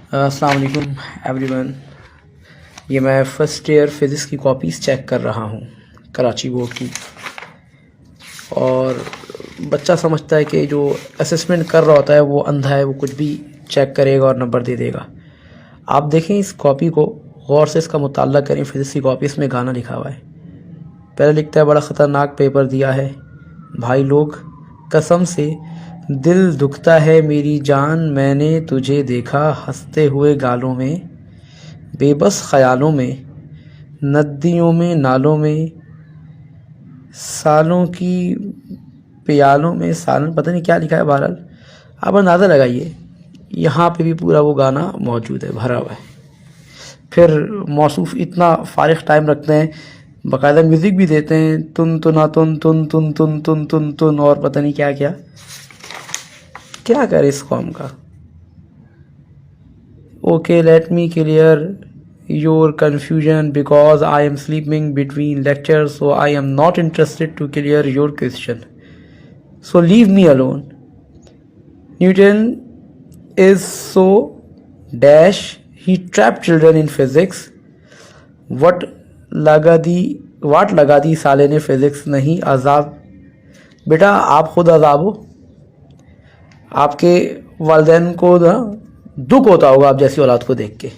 अस्सलाम वालेकुम एवरीवन। ये मैं फ़र्स्ट ईयर फ़िज़िक्स की कॉपीज़ चेक कर रहा हूँ कराची बोर्ड की। और बच्चा समझता है कि जो असेसमेंट कर रहा होता है वो अंधा है, वो कुछ भी चेक करेगा और नंबर दे देगा। आप देखें इस कॉपी को, गौर से इसका मुताला करें। फ़िज़िक्स की कॉपी, इसमें गाना लिखा हुआ है। पहले लिखता है बड़ा ख़तरनाक पेपर दिया है भाई लोग, कसम से दिल दुखता है मेरी जान, मैंने तुझे देखा हंसते हुए गालों में, बेबस ख्यालों में, नदियों में नालों में, सालों की प्यालों में, सालन पता नहीं क्या लिखा है। बहरहाल आप अंदाज़ा लगाइए, यहाँ पे भी पूरा वो गाना मौजूद है, भरा हुआ है। फिर मौसूफ इतना फ़ारिग टाइम रखते हैं, बाकायदा म्यूज़िक भी देते हैं, तुन तुना तुन तुन तुन तुन तुन तुन तुन और पता नहीं क्या क्या। क्या करे इस कौम का। Okay, let me clear your confusion because I am sleeping between lectures, so I am not interested to clear your question. So leave me alone. Newton is so dash, he trapped children in physics. What लगा दी साले ने physics नहीं अजाब। बेटा आप खुद अजाब हो, आपके वालिदैन को ना दुख होता होगा आप जैसी औलाद को देख के।